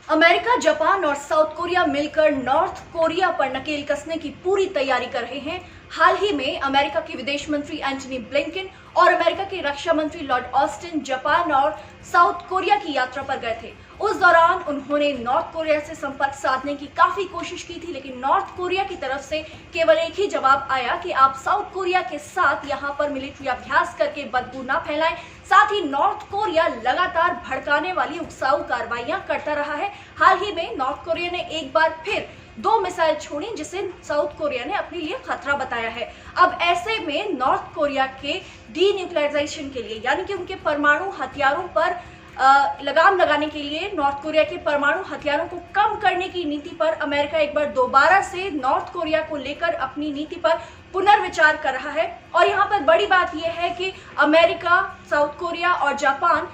America, Japan और south Korea मिलकर north Korea पर नकेल कसने की पूरी तैयारी कर रहे हैं। हाल ही में अमेरिका के विदेश मंत्री एंटनी ब्लिंकन और अमेरिका के रक्षा मंत्री लॉर्ड ऑस्टिन जापान और साउथ कोरिया की यात्रा पर गए थे। उस दौरान उन्होंने नॉर्थ कोरिया से संपर्क साधने की काफी कोशिश की थी, लेकिन नॉर्थ कोरिया की तरफ से केवल एक ही जवाब आया कि आप साउथ कोरिया के साथ यहाँ पर मिलिट्री अभ्यास करके बदबू न फैलाएं। साथ ही नॉर्थ कोरिया लगातार भड़काने वाली उकसाऊ कार्रवाइयां करता रहा है। हाल ही में नॉर्थ कोरिया ने एक बार फिर 2 मिसाइल छोड़ी, जिसे साउथ कोरिया ने अपने लिए खतरा बताया है। अब ऐसे में नॉर्थ कोरिया के डीन्यूक्लियराइजेशन के लिए, यानी कि उनके परमाणु हथियारों पर लगाम लगाने के लिए, नॉर्थ कोरिया के परमाणु हथियारों को कम करने की नीति पर अमेरिका एक बार दोबारा से नॉर्थ कोरिया को लेकर अपनी नीति पर पुनर्विचार कर रहा है। और यहाँ पर बड़ी बात यह है कि अमेरिका, साउथ कोरिया और जापान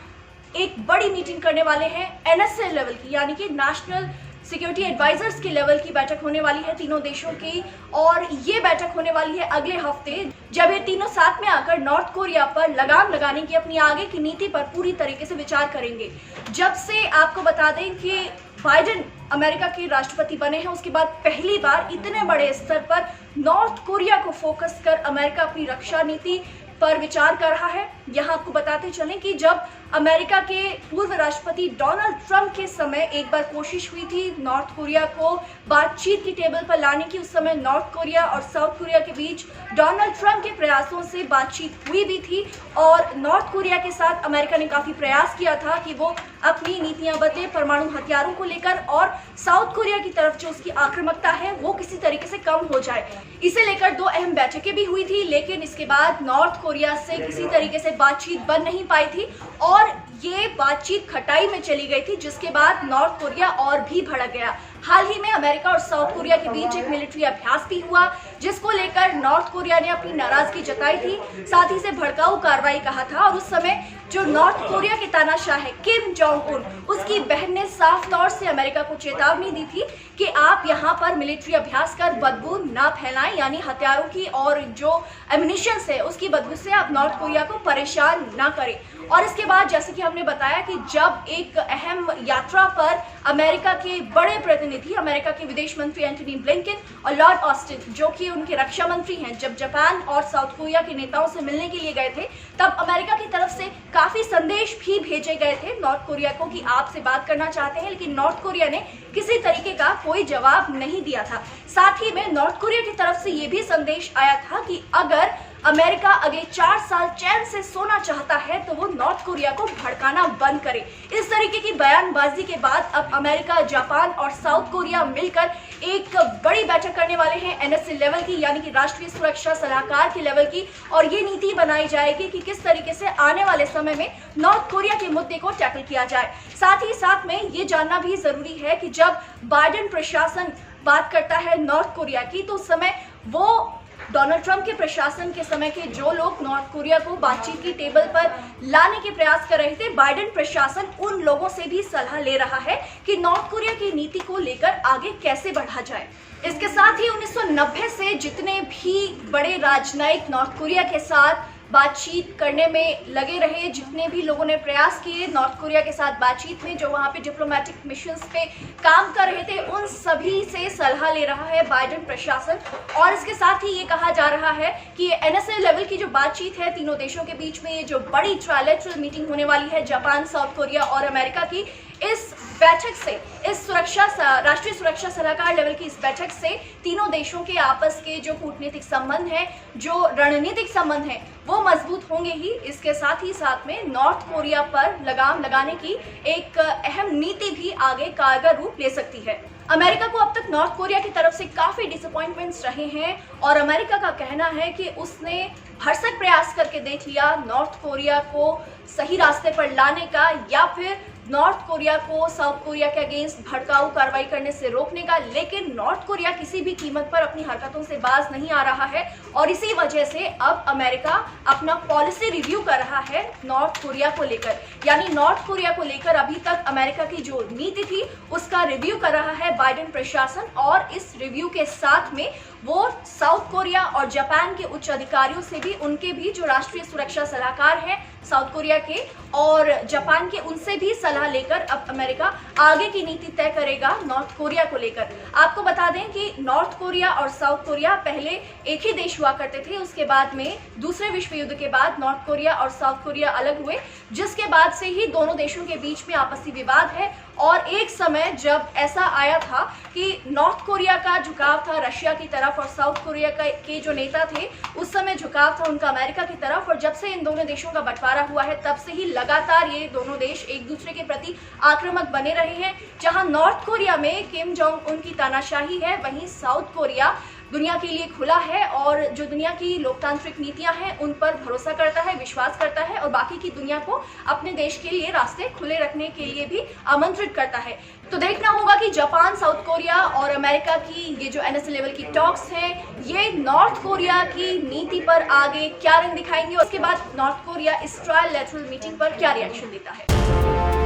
एक बड़ी मीटिंग करने वाले हैं एनएसए लेवल की, यानी कि नेशनल सिक्योरिटी एडवाइजर्स के लेवल की बैठक होने वाली है तीनों देशों की। और ये बैठक होने वाली है अगले हफ्ते, जब ये तीनों साथ में आकर नॉर्थ कोरिया पर लगाम लगाने की अपनी आगे की नीति पर पूरी तरीके से विचार करेंगे। जब से आपको बता दें कि बाइडेन अमेरिका के राष्ट्रपति बने हैं, उसके बाद पहली बार इतने बड़े स्तर पर नॉर्थ कोरिया को फोकस कर अमेरिका अपनी रक्षा नीति पर विचार कर रहा है। यहाँ आपको बताते चलें कि जब अमेरिका के पूर्व राष्ट्रपति डोनाल्ड ट्रंप के समय एक बार कोशिश हुई थी नॉर्थ कोरिया को बातचीत की टेबल पर लाने की, उस समय नॉर्थ कोरिया और साउथ कोरिया के बीच डोनाल्ड ट्रंप के प्रयासों से बातचीत हुई भी थी। और नॉर्थ कोरिया के साथ अमेरिका ने काफी प्रयास किया था कि वो अपनी नीतियां बदले परमाणु हथियारों को लेकर, और साउथ कोरिया की तरफ जो उसकी आक्रामकता है वो किसी तरीके से कम हो जाए। इसे लेकर 2 अहम बैठकें भी हुई थी, लेकिन इसके बाद नॉर्थ कोरिया से किसी तरीके से बातचीत बन नहीं पाई थी और ये बातचीत खटाई में चली गई थी, जिसके बाद नॉर्थ कोरिया और भी भड़क गया। हाल ही में अमेरिका और साउथ कोरिया के बीच एक मिलिट्री अभ्यास भी हुआ, जिसको लेकर नॉर्थ कोरिया ने अपनी नाराजगी जताई थी, साथ ही से भड़काऊ कार्रवाई कहा था। और उस समय जो नॉर्थ कोरिया के तानाशाह है किम जोंग उन, उसकी बहन ने साफ तौर से अमेरिका को चेतावनी दी थी कि आप यहाँ पर मिलिट्री अभ्यास कर बदबू ना फैलाएं, यानी हथियारों की और जो एम्युनिशंस है उसकी बदबू से आप नॉर्थ कोरिया को परेशान ना करें। और इसके बाद जैसे कि हमने बताया कि जब एक अहम यात्रा पर अमेरिका के बड़े प्रतिनिधि, अमेरिका के विदेश मंत्री एंटनी ब्लिंकन और लॉर्ड ऑस्टिन, जो कि उनके रक्षा मंत्री हैं, जब जापान और साउथ कोरिया के नेताओं से मिलने के लिए गए थे, तब अमेरिका की तरफ से काफी संदेश भी भेजे गए थे नॉर्थ कोरिया को कि आपसे बात करना चाहते हैं, लेकिन नॉर्थ कोरिया ने किसी तरीके का कोई जवाब नहीं दिया था। साथ ही में नॉर्थ कोरिया की तरफ से ये भी संदेश आया था कि अगर अमेरिका अगले 4 साल चैन से सोना चाहता है तो वो नॉर्थ कोरिया को भड़काना बंद करे। इस तरीके की बयानबाजी के बाद अब अमेरिका, जापान और साउथ कोरिया मिलकर एक बड़ी बैठक करने वाले हैं एनएसए लेवल की, यानी कि राष्ट्रीय सुरक्षा सलाहकार के लेवल की। और ये नीति बनाई जाएगी कि किस तरीके से आने वाले समय में नॉर्थ कोरिया के मुद्दे को टैकल किया जाए। साथ ही साथ में ये जानना भी जरूरी है कि जब बाइडेन प्रशासन बात करता है नॉर्थ कोरिया की, तो उस समय वो डोनाल्ड ट्रंप के प्रशासन के समय के जो लोग नॉर्थ कोरिया को बातचीत की टेबल पर लाने के प्रयास कर रहे थे, बाइडेन प्रशासन उन लोगों से भी सलाह ले रहा है कि नॉर्थ कोरिया की नीति को लेकर आगे कैसे बढ़ा जाए। इसके साथ ही 1990 से जितने भी बड़े राजनयिक नॉर्थ कोरिया के साथ बातचीत करने में लगे रहे, जितने भी लोगों ने प्रयास किए नॉर्थ कोरिया के साथ बातचीत में, जो वहां पे डिप्लोमेटिक मिशंस पे काम कर रहे थे, उन सभी से सलाह ले रहा है बाइडेन प्रशासन। और इसके साथ ही ये कहा जा रहा है कि एनएसए लेवल की जो बातचीत है तीनों देशों के बीच में, ये जो बड़ी ट्रायलैटरल मीटिंग होने वाली है जापान, साउथ कोरिया और अमेरिका की, इस बैठक से, इस राष्ट्रीय सुरक्षा सलाहकार लेवल की इस बैठक से तीनों देशों के आपस के जो कूटनीतिक संबंध हैं, जो रणनीतिक संबंध हैं, वो मजबूत होंगे ही। इसके साथ ही साथ में नॉर्थ कोरिया पर लगाम लगाने की एक अहम नीति भी आगे कारगर रूप ले सकती है। अमेरिका को अब तक नॉर्थ कोरिया की तरफ से काफी डिसअपॉइंटमेंट्स रहे हैं और अमेरिका का कहना है कि उसने भरसक प्रयास करके देख लिया नॉर्थ कोरिया को सही रास्ते पर लाने का, या फिर नॉर्थ कोरिया को साउथ कोरिया के अगेंस्ट भड़काऊ कार्रवाई करने से रोकने का, लेकिन नॉर्थ कोरिया किसी भी कीमत पर अपनी हरकतों से बाज नहीं आ रहा है। और इसी वजह से अब अमेरिका अपना पॉलिसी रिव्यू कर रहा है नॉर्थ कोरिया को लेकर, यानी नॉर्थ कोरिया को लेकर अभी तक अमेरिका की जो नीति थी उसका रिव्यू कर रहा है बाइडेन प्रशासन। और इस रिव्यू के साथ में वो साउथ कोरिया और जापान के उच्च अधिकारियों से भी, उनके भी जो राष्ट्रीय सुरक्षा सलाहकार हैं साउथ कोरिया के और जापान के, उनसे भी सलाह लेकर अब अमेरिका आगे की नीति तय करेगा नॉर्थ कोरिया को लेकर। आपको बता दें कि नॉर्थ कोरिया और साउथ कोरिया पहले एक ही देश हुआ करते थे। उसके बाद में दूसरे विश्व युद्ध के बाद नॉर्थ कोरिया और साउथ कोरिया अलग हुए, जिसके बाद से ही दोनों देशों के बीच में आपसी विवाद है। और एक समय जब ऐसा आया था कि नॉर्थ कोरिया का झुकाव था रशिया की तरफ और साउथ कोरिया के जो नेता थे उस समय झुकाव था उनका अमेरिका की तरफ। और जब से इन दोनों देशों का बंटवारा हुआ है तब से ही लगातार ये दोनों देश एक दूसरे के प्रति आक्रामक बने रहे हैं। जहां नॉर्थ कोरिया में किम जोंग उन की तानाशाही है, वहीं साउथ कोरिया दुनिया के लिए खुला है और जो दुनिया की लोकतांत्रिक नीतियां हैं उन पर भरोसा करता है, विश्वास करता है और बाकी की दुनिया को अपने देश के लिए रास्ते खुले रखने के लिए भी आमंत्रित करता है। तो देखना होगा कि जापान, साउथ कोरिया और अमेरिका की ये जो NSA लेवल की टॉक्स हैं, ये नॉर्थ कोरिया की नीति पर आगे क्या रंग दिखाएंगे और उसके बाद नॉर्थ कोरिया इस ट्रायलैटरल मीटिंग पर क्या रिएक्शन देता है।